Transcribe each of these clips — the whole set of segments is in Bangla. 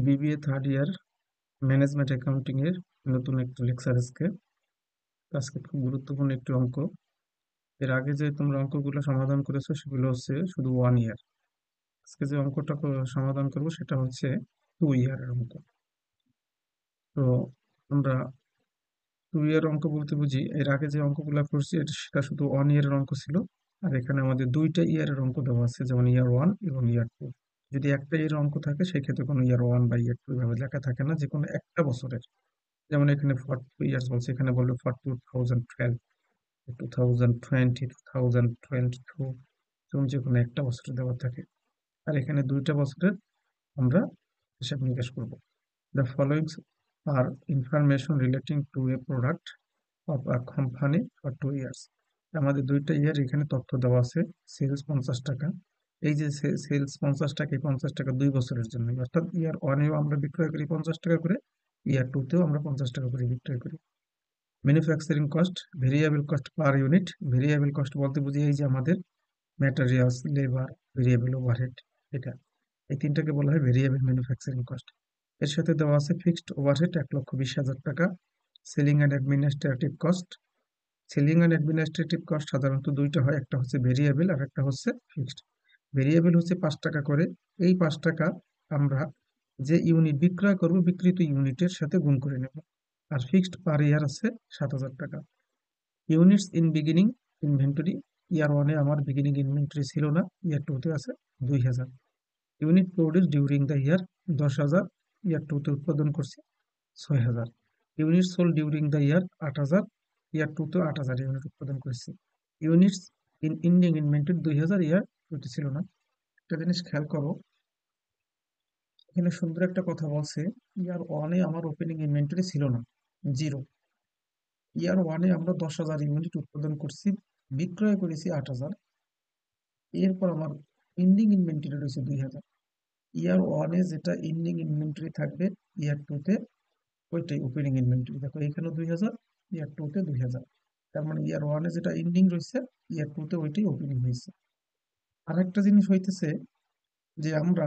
BBA third year management accounting এর নতুন একটি লেকচার আজকে খুব গুরুত্বপূর্ণ একটি অঙ্ক। এর আগে যে তোমরা অঙ্কগুলো সমাধান করেছো সেগুলো হচ্ছে শুধু 1 ইয়ার। আজকে যে অঙ্কটা সমাধান করব সেটা হচ্ছে 2 ইয়ারের অঙ্ক। তো আমরা 2 ইয়ার অঙ্ক বলতে বুঝি এর আগে যে অঙ্কগুলো করছি সেটা শুধু 1 ইয়ারের অঙ্ক ছিল। আর এখানে আমাদের দুইটা ইয়ারের অঙ্ক দেওয়া আছে, যেমন ইয়ার 1 এবং ইয়ার 2। যদি একটা ইয়ারের অঙ্ক থাকে সেক্ষেত্রে কোনো ইয়ার 1 বা ইয়ার 2 এভাবে লেখা থাকে না, যে কোনো একটা বছরের। যেমন এখানে 4 ইয়ার্স বলছে, এখানে বললো ফর 2012, 2020, 2022, যেমন যে কোনো একটা বছরে দেওয়া থাকে। আর এখানে দুইটা বছরের আমরা হিসাব নিকাশ করব। The following R information relating to A product of a company for 2 years. আমাদের দুইটা ইয়ার এখানে তথ্য দেওয়া আছে। সেলস 50 টাকা, এই যে সেলস 50 টাকা, এই 50 টাকা 2 বছরের জন্য, অর্থাৎ ইয়ার 1এও আমরা বিক্রয় করি 50 টাকা করে, ইয়ার 2তেও আমরা 50 টাকা করে বিক্রয় করি। Manufacturing cost, variable cost per unit. Variable cost বলতে বুঝি এই যে আমাদের ম্যাটেরিয়ালস, লেবার, ভেরিয়েবল ওভারহেড, এটা এই তিনটাকে বলা হয় ভেরিয়েবল ম্যানুফ্যাকচারিং কস্ট। এর সাথে দেওয়া আছে ফিক্সড ওভারহেড 1,20,000 টাকা। Selling and administrative cost. Selling and administrative cost সাধারণত দুইটা হয়, একটা হচ্ছে ভেরিয়েবল আর একটা হচ্ছে ফিক্সড। ভেরিয়েবল হচ্ছে 5 টাকা করে। এই 5 টাকা আমরা যে ইউনিট বিক্রয় করব বিক্রিত ইউনিটের সাথে গুণ করে নেব। আর ফিক্সড পার ইয়ার আছে 7,000 টাকা। Units in beginning inventory. Year 1-এ আমার বিগিনিং ইনভেন্টরি ছিল না, ইয়ার 2-তে আছে 2,000। Unit produce during the year 10,000, year 2-তে উৎপাদন করছি 6,000। Unit sold during the year 8,000, year 2-তেও 8,000 ইউনিট উৎপাদন করেছি। Units in ending inventory 2,000, year 2-তে ছিল না। একটা জিনিস খেয়াল করো, এখানে সুন্দর একটা কথা বলছে, ইয়ার 1-এ আমার ওপেনিং ইনভেন্টরি ছিল না, 0। ইয়ার 1-এ আমরা 10,000 ইউনিট উৎপাদন করছি, বিক্রয় করেছি 8,000। এরপর আমার এন্ডিং ইনভেন্টরি রয়েছে 2,000। ইয়ার 1-এ যেটা এন্ডিং ইনভেন্টরি থাকবে, ইয়ার 2-তে ওইটাই ওপেনিং ইনভেন্টরি। দেখো এখানেও 2,000, ইয়ার 2-তে 2,000। তার মানে ইয়ার 1-এ যেটা এন্ডিং রয়েছে, ইয়ার 2-তে ওইটাই ওপেনিং হয়েছে। আর একটা জিনিস হইতেছে যে আমরা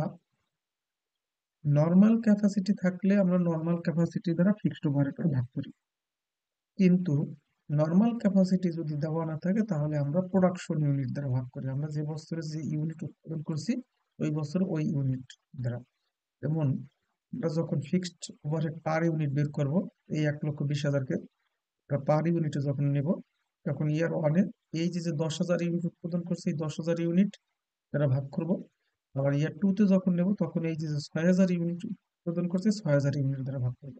নর্মাল ক্যাপাসিটি থাকলে আমরা নর্মাল ক্যাপাসিটি দ্বারা ফিক্সড ওভারহেড ভাগ করি, কিন্তু নর্মাল ক্যাপাসিটি যদি দেওয়া না থাকে তাহলে আমরা প্রোডাকশন ইউনিট দ্বারা ভাগ করি। আমরা যে বছরে যে ইউনিট উৎপাদন করছি ওই বছর ওই ইউনিট দ্বারা। যেমন আমরা যখন ফিক্সড ওভারহেড পার ইউনিট বের করব, এই 1,20,000-কে পার ইউনিটে যখন নেব, তখন ইয়ার 1-এ এই যে যে 10,000 ইউনিট উৎপাদন করছে এই 10,000 ইউনিট দ্বারা ভাগ করব। আবার ইয়ার 2-তে যখন নেব তখন এই যে যে 6,000 ইউনিট উৎপাদন করছে 6,000 ইউনিট দ্বারা ভাগ করব।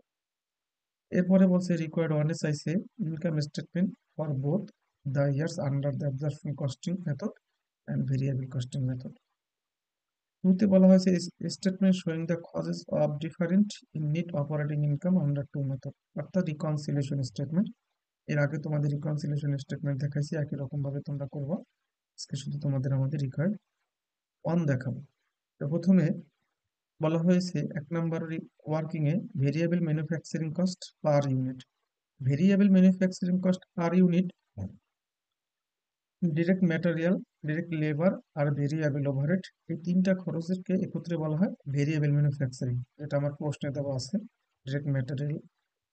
এরপরে বলছে রিকোয়ার্ড 1-এ চাইছে income statement for both the years under the absorption costing method and variable costing method. 2-তে বলা হয়েছে statement showing the causes of different in net operating income under 2 method, অর্থাৎ রিকনসিলিয়েশন স্টেটমেন্ট। এর আগে তোমাদের রিকনসিলিয়েশন স্টেটমেন্ট দেখাইছি, একই রকম ভাবে তোমরা করবা। আজকে শুধু আমাদের রিকোয়ার্ড 1 দেখাবো। তো প্রথমে বলা হয়েছে 1 নম্বর ওয়ার্কিং এ variable manufacturing cost per unit. Variable manufacturing cost per unit direct material, direct labour আর ভেরিয়েবল ওভারহেড, এই তিনটা খরচকে একত্রে বলা হয় ভেরিয়েবল ম্যানুফ্যাকচারিং। এটা আমার প্রশ্নে দেওয়া আছে। ডিরেক্ট ম্যাটেরিয়াল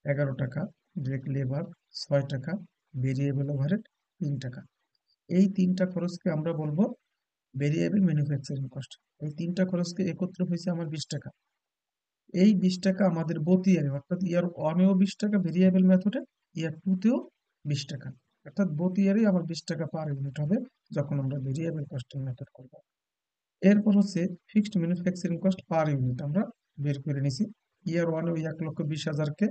11 টাকা, ডিরেক্ট লেবার 6 টাকা, ভেরিয়েবল ওভারহেড 3 টাকা। এই তিনটা খরচকে আমরা বলবো ভেরিয়েবল ম্যানুফ্যাকচারিং কস্ট। এই তিনটা খরচকে একত্রে হয়েছে আমার 20 টাকা। এই 20 টাকা আমাদের বোথ ইয়ারে, অর্থাৎ ইয়ার 1-এও 20 টাকা ভেরিয়েবল মেথডে, ইয়ার 2-তেও 20 টাকা, অর্থাৎ বোথ ইয়ারেই আমার 20 টাকা পার ইউনিট হবে যখন আমরা ভেরিয়েবল কস্টিং মেথড করব। এরপর হচ্ছে fixed manufacturing cost per unit আমরা বের করে নিছি। ইয়ার 1-এ ওই 1,20,000-কে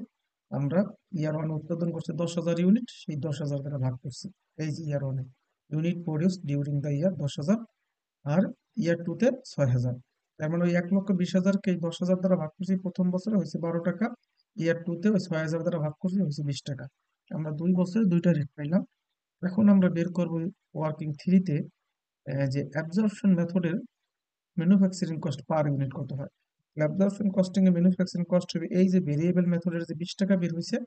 আমরা ইয়ার 1-এ উৎপাদন করছে 10,000 ইউনিট, সেই 10,000 দ্বারা ভাগ করছি। এই যে ইয়ার 1-এ unit produce during the year 10,000, আর ইয়ার 2-তে 6,000। তার মানে ওই 1,20,000-কে এই 10,000 দ্বারা ভাগ করছি প্রথম বছরে হয়েছে 12 টাকা, ইয়ার 2-তে ওই 6,000 দ্বারা ভাগ করছি হয়েছে 20 টাকা। আমরা 2 বছরে দুইটা রেট পাইলাম। এখন আমরা বের করব ওয়ার্কিং 3-তে যে অ্যাবজর্পশন মেথডের ম্যানুফ্যাকচারিং কস্ট পার ইউনিট কত হয়। অ্যাবজর্পশন কস্টিং এ ম্যানুফ্যাকচারিং কস্ট হবে এই যে ভেরিয়েবল মেথডের যে 20 টাকা বের হয়েছে,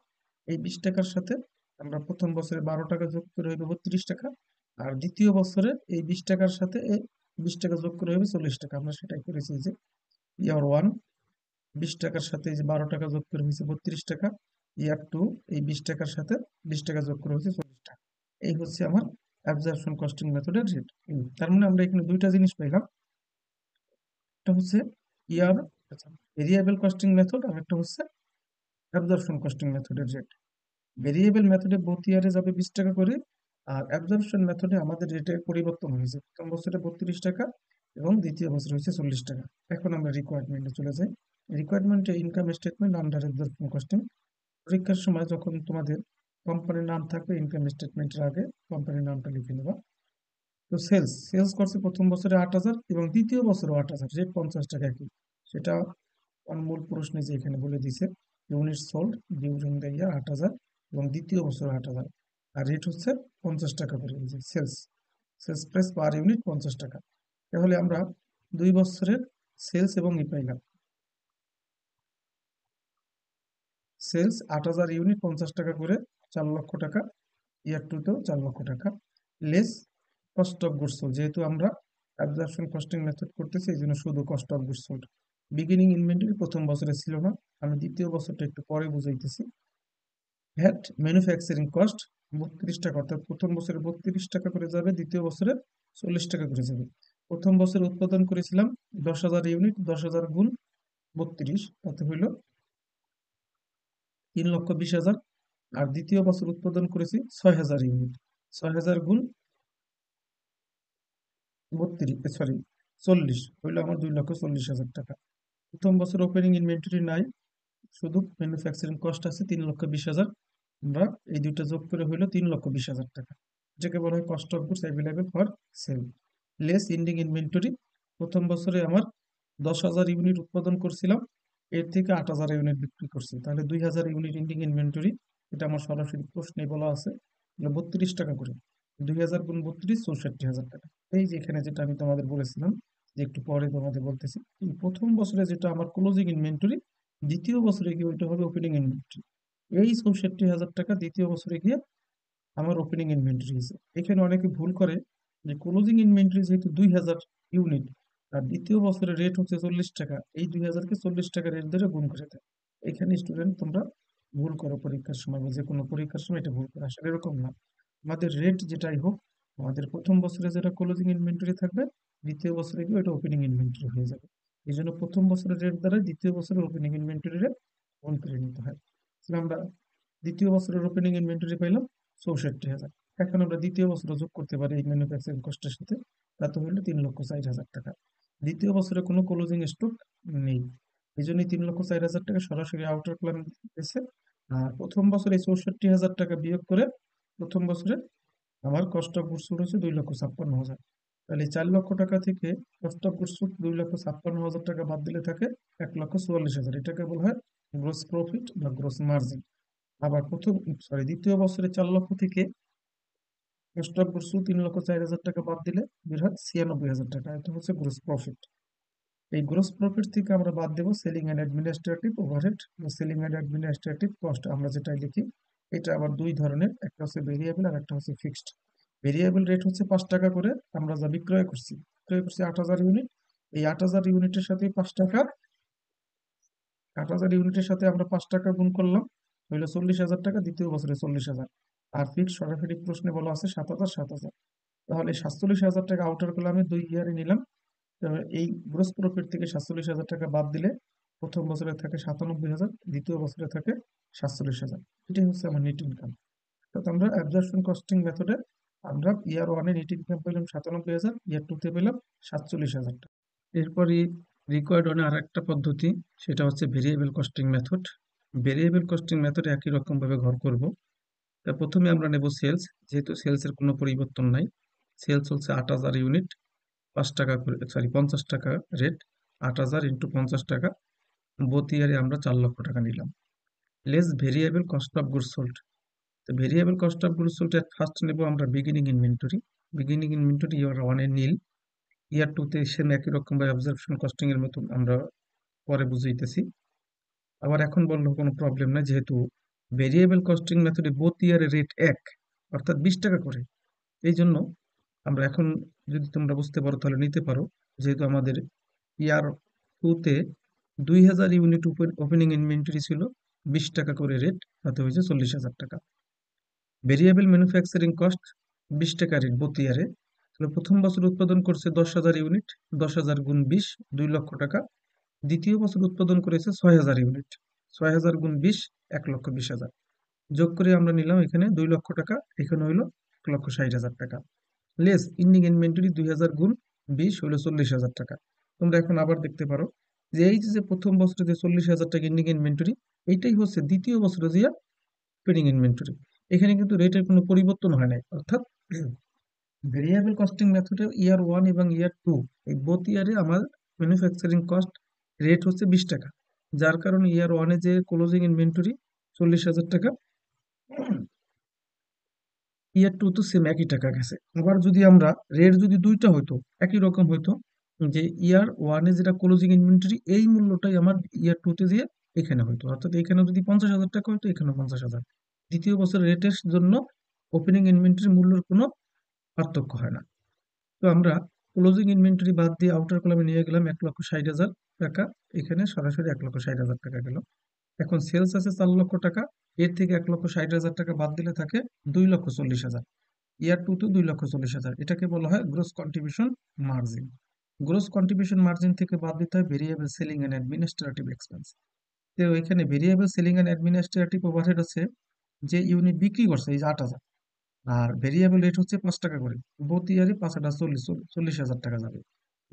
এই 20 টাকার সাথে আমরা প্রথম বছরে 12 টাকা যোগ করে হইবে 32 টাকা, আর দ্বিতীয় বছরে এই 20 টাকার সাথে এই 20 টাকা যোগ করে হবে 40 টাকা। আমরা সেটাই করেছি যে ইয়ার 1 20 টাকার সাথে এই যে 12 টাকা যোগ করে হয়েছে 32 টাকা। ইয়ার টু এই 20 টাকার সাথে 20 টাকা যোগ করে হয়েছে 40 টাকা। এই হচ্ছে আমার অ্যাবজর্পশন কস্টিং মেথডের রেট। তার মানে আমরা এখানে দুইটা জিনিস পাইলাম, একটা হচ্ছে ইয়ার ভেরিয়েবল কস্টিং মেথড, আর একটা হচ্ছে অ্যাবজর্পশন কস্টিং মেথডের রেট। ভেরিয়েবল মেথডে প্রতি ইয়ারে যাবে 20 টাকা করে, আর অ্যাবজর্পশন মেথডে আমাদের রেটের পরিবর্তন হয়েছে, প্রথম বছরে 32 টাকা এবং দ্বিতীয় বছর হয়েছে 40 টাকা। এখন আমরা রিকোয়ারমেন্টে চলে যাই। রিকোয়ারমেন্টে income statement under absorption costing. পরীক্ষার সময় যখন তোমাদের কোম্পানির নাম থাকবে, ইনকাম স্টেটমেন্টের আগে কোম্পানির নামটা লিখে নেবা। তো সেলস সেলস করছে প্রথম বছরে 8,000 এবং দ্বিতীয় বছরও 8,000, রেট 50 টাকা কি, সেটা মূল প্রশ্নে যে এখানে বলে দিছে। Unit sold during the year 8,000 এবং দ্বিতীয় বছর 8,000, আর রেট হচ্ছে 50 টাকা করে। এই যে sales sales price per unit 50 টাকা। তাহলে আমরা 2 বছরের সেলস এবং ই পাইলাম। সেলস 8,000 ইউনিট 50 টাকা করে, 4 লক্ষ টাকা। ইয়ার টুতেও 4 লক্ষ টাকা। Less cost of goods sold, যেহেতু আমরা অ্যাবজর্পশন কস্টিং মেথড করতেছি এই জন্য শুধু cost of goods sold. Beginning inventory প্রথম বছরে ছিল না, আমি দ্বিতীয় বছরটা একটু পরে বুঝাইতেছি। ভ্যাট ম্যানুফ্যাকচারিং কস্ট 32 টাকা, অর্থাৎ প্রথম বছরে 32 টাকা করে যাবে, দ্বিতীয় বছরে 40 টাকা করে যাবে। প্রথম বছরে উৎপাদন করেছিলাম 10,000 ইউনিট, 10,000 গুণ 32, তাতে হইল 3,20,000। আর দ্বিতীয় বছর উৎপাদন করেছি 6,000 ইউনিট, 6,000 গুণ 40 হইলো আমার 2,40,000 টাকা। প্রথম বছর ওপেনিং ইনভেন্টরি নাই, শুধু ম্যানুফ্যাকচারিং কস্ট আছে 3,20,000। আমরা এই দুইটা যোগ করে হইলো 3,20,000 টাকা, যেটাকে বলা হয় cost of goods available for sale. Less ending inventory, প্রথম বছরে আমার 10,000 ইউনিট উৎপাদন করছিলাম, এর থেকে 8,000 ইউনিট বিক্রি করছি, তাহলে 2,000 ইউনিট এন্ডিং ইনভেন্টরি। এটা আমার সরাসরি প্রশ্নে বলা আছে, 32 টাকা করে। 2,000 গুণ 32, 64,000 টাকা। এই যে এখানে যেটা আমি তোমাদের বলেছিলাম, যে একটু পরে তোমাদের বলতেছি, এই প্রথম বছরে যেটা আমার ক্লোজিং ইনভেন্টরি, দ্বিতীয় বছরে গিয়ে ওইটা হবে ওপেনিং ইনভেন্টরি। এই 64,000 টাকা দ্বিতীয় বছরে গিয়ে আমার ওপেনিং ইনভেন্টরি হয়েছে। এখানে অনেকে ভুল করে যে ক্লোজিং ইনভেন্টরি যেহেতু 2,000 ইউনিট, আর দ্বিতীয় বছরের রেট হচ্ছে 40 টাকা, এই 2,000-কে 40 টাকা রেট ধরে গুণ করে দেয়। এখানে স্টুডেন্ট তোমরা ভুল করো পরীক্ষার সময়, বা যে কোনো পরীক্ষার সময় এটা ভুল করো, আসলে এরকম না। আমাদের রেট যেটাই হোক, আমাদের প্রথম বছরে যেটা ক্লোজিং ইনভেন্টরি থাকবে, দ্বিতীয় বছরে গিয়ে ওটা ওপেনিং ইনভেন্টরি হয়ে যাবে। এই জন্য প্রথম বছরের রেট দ্বারা দ্বিতীয় বছরের ওপেনিং ইনভেন্টরি রেট গুণ করে নিতে হয়। তাহলে আমরা দ্বিতীয় বছরের ওপেনিং ইনভেন্টরি পাইলাম 64,000। এখন আমরা দ্বিতীয় বছরে যোগ করতে পারি এই ম্যানুফ্যাকচারিং কস্টের সাথে, তাতে হইলো 3,60,000 টাকা। দ্বিতীয় বছরে কোনো ক্লোজিং স্টক নেই, এই জন্যই 3,60,000 টাকা সরাসরি আউটার প্ল্যান দিতেছে। আর প্রথম বছরে 64,000 টাকা বিয়োগ করে প্রথম বছরে আমার কস্ট অফ গুডস সোল্ড হচ্ছে 2,56,000। তাহলে 4 লক্ষ টাকা থেকে কস্ট অফ গুডস সোল্ড 2,56,000 টাকা বাদ দিলে থাকে 1,44,000। এটাকে বলা হয় গ্রোস প্রফিট বা গ্রোস মার্জিন। আবার দ্বিতীয় বছরে 4 লক্ষ থেকে কস্ট অফ গুডস সোল্ড 3,04,000 টাকা বাদ দিলে বের হয় 96,000 টাকা। এটা হচ্ছে গ্রোস প্রফিট। এই গ্রোস প্রফিট থেকে আমরা বাদ দেবো সেলিং অ্যান্ড অ্যাডমিনিস্ট্রেটিভ ওভারহেড বা সেলিং অ্যান্ড অ্যাডমিনিস্ট্রেটিভ কস্ট, আমরা যেটাই লিখি। এটা আবার দুই ধরনের, একটা হচ্ছে ভেরিয়েবল আর একটা হচ্ছে ফিক্সড। ভেরিয়েবল রেট হচ্ছে 5 টাকা করে, আমরা যা বিক্রয় করছি 8,000 ইউনিট। এই 8,000 ইউনিটের সাথে 5 টাকা, 8,000 ইউনিটের সাথে আমরা 5 টাকা গুণ করলাম, হইলো 40,000 টাকা, দ্বিতীয় বছরে 40,000। আর ফিক্সড সরাসরি প্রশ্নে বলা আছে 7,000 7,000। তাহলে 47,000 টাকা আউটার কলামে 2 ইয়ারে নিলাম। তবে এই গ্রোস প্রফিট থেকে 47,000 টাকা বাদ দিলে প্রথম বছরে থাকে 97,000, দ্বিতীয় বছরে থাকে 47,000। এটাই হচ্ছে আমার নেট ইনকাম। অর্থাৎ আমরা অ্যাবজর্পশন কস্টিং মেথডে আমরা ইয়ার ওয়ানে নেট ইনকাম পেলাম 97,000, ইয়ার টুতে পেলাম 47,000 টাকা। এরপরই রিকোয়ার্ড ওয়ানে আর একটা পদ্ধতি, সেটা হচ্ছে variable costing method. Variable costing মেথডে একই রকম ভাবে ঘর করব। তা প্রথমে আমরা নেব সেলস, যেহেতু সেলসের কোনো পরিবর্তন নাই। সেলস হচ্ছে 8,000 ইউনিট, 5 টাকা করে, 50 টাকা রেট, 8,000 ইন্টু 50 টাকা, বোথ ইয়ারে আমরা 4 লক্ষ টাকা নিলাম। Less variable cost of goods sold. তো variable cost of goods sold এর ফার্স্ট নেব আমরা beginning inventory. Beginning inventory year ওয়ানে নীল, ইয়ার টুতে সেম একই রকম ভাবে অবজারভেশন কস্টিং এর মতন আমরা পরে বুঝাইতেছি। আবার এখন বললেও কোনো প্রবলেম নাই, যেহেতু ভেরিয়েবল কস্টিং মেথডে বোথ ইয়ারে রেট এক, অর্থাৎ 20 টাকা করে। এই জন্য আমরা এখন, যদি তোমরা বুঝতে পারো তাহলে নিতে পারো, যেহেতু আমাদের ইয়ার টুতে 2000 ইউনিট ওপেনিং ইনভেন্টরি ছিল, 20 টাকা করে রেট, তাতে হয়েছে 40,000 টাকা। ভেরিয়েবল ম্যানুফ্যাকচারিং কস্ট 20 টাকা রেট প্রতি ইয়ারে। তাহলে প্রথম বছর উৎপাদন করছে 10,000 ইউনিট, 10,000 গুণ 20, 2 লক্ষ টাকা। দ্বিতীয় বছর উৎপাদন করেছে 6,000 ইউনিট, 6,000 গুণ 20, 1,20,000। যোগ করে আমরা নিলাম এখানে 2 লক্ষ টাকা, এখানে হইলো 1,60,000 টাকা। লেস ইন্ডিং ইনভেন্টরি 2,000 গুণ 20 হলো 40,000 টাকা। তোমরা এখন আবার দেখতে পারো যে এই যে প্রথম বছরে যে 40,000 টাকা ইন্ডিং ইনভেন্টরি, এইটাই হচ্ছে দ্বিতীয় বছরে যে ওপেনিং ইনভেন্টরি। এখানে কিন্তু রেটের কোনো পরিবর্তন হয় নাই, অর্থাৎ ভেরিয়েবল কস্টিং মেথডে ইয়ার 1 এবং ইয়ার 2 এই বোথ ইয়ারে আমার ম্যানুফ্যাকচারিং কস্ট রেট হচ্ছে 20 টাকা, যার কারণে ইয়ার 1-এ যে ক্লোজিং ইনভেন্টরি 40,000 টাকা, ইয়ার 2 তো সেম একই টাকা গেছে। আবার যদি আমরা রেট যদি দুইটা হইতো, একই রকম হইতো, যে ইয়ার 1-এ যেটা ক্লোজিং ইনভেন্টরি এই মূল্যটাই আমার ইয়ার 2-তে দিয়ে এখানে হইতো, অর্থাৎ এখানে যদি 50,000 টাকা হইতো, এখানে 50,000। দ্বিতীয় বছর রেটের জন্য ওপেনিং ইনভেন্টরি মূল্যের কোনো পার্থক্য হয় না। তো আমরা ক্লোজিং ইনভেন্টরি বাদ দিয়ে আউটার কলামে নিয়ে গেলাম 1,60,000 টাকা, এখানে সরাসরি 1,60,000 টাকা গেল। এখন সেলস আছে 4 লক্ষ টাকা, এর থেকে 1,60,000 টাকা বাদ দিলে থাকে 2,40,000। ইয়ার 2 তো 2,40,000, এটাকে বলা হয় gross contribution margin. Gross contribution margin থেকে বাদ দিতে হয় variable selling and administrative expense. তো এখানে variable selling and administrative overhead আছে, যে ইউনিট বিক্রি করছে এই যে 8,000, আর ভেরিয়েবল রেট হচ্ছে 5 টাকা করে, প্রতি ইয়ারে 5 × 40, 40,000 টাকা যাবে।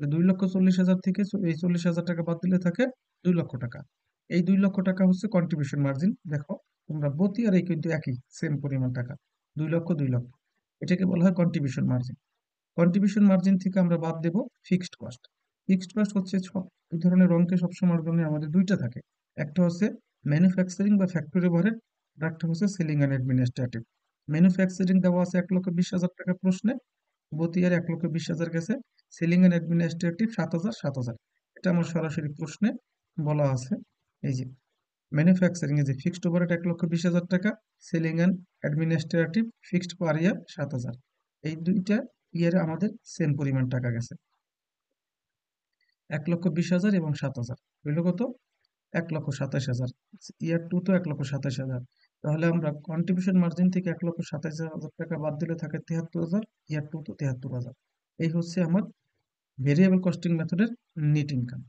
2,40,000 থেকে এই 40,000 টাকা বাদ দিলে থাকে 2 লক্ষ টাকা। এই 2 লক্ষ টাকা হচ্ছে কন্ট্রিবিউশন মার্জিন। দেখো তোমরা প্রতি ইয়ারে কিন্তু একই সেম পরিমাণ টাকা, 2 লক্ষ 2 লক্ষ, এটাকে বলা হয় কন্ট্রিবিউশন মার্জিন। কন্ট্রিবিউশন মার্জিন থেকে আমরা বাদ দেব ফিক্সড কস্ট। ফিক্সড কস্ট হচ্ছে সব এই ধরনের অঙ্কে সবসময়ের জন্য আমাদের দুইটা থাকে, একটা হচ্ছে ম্যানুফ্যাকচারিং বা ফ্যাক্টরি ওভারহেড, আর একটা হচ্ছে সেলিং অ্যান্ড অ্যাডমিনিস্ট্রেটিভ। ম্যানুফ্যাকচারিং দেওয়া আছে 1,20,000 টাকা প্রশ্নে, প্রতি ইয়ার 1,20,000 গেছে। সেলিং অ্যান্ড অ্যাডমিনিস্ট্রেটিভ 7,000 7,000, এটা আমার সরাসরি প্রশ্নে বলা আছে। এই যে ম্যানুফ্যাকচারিং এ যে ফিক্সড ওভারহেড 1,20,000 টাকা, সেলিং অ্যান্ড অ্যাডমিনিস্ট্রেটিভ ফিক্সড পার ইয়ার 7,000, এই দুইটা ইয়ারে আমাদের সেম পরিমাণ টাকা গেছে, 1,20,000 এবং 7,000, হইল কত? 1,27,000। ইয়ার 2 তো 1,27,000। তাহলে আমরা কন্ট্রিবিউশন মার্জিন থেকে 1,27,000 টাকা বাদ দিলে থাকে 73,000, ইয়ার 2 তো 73,000। এই হচ্ছে আমার ভেরিয়েবল কস্টিং মেথডের নেট ইনকাম।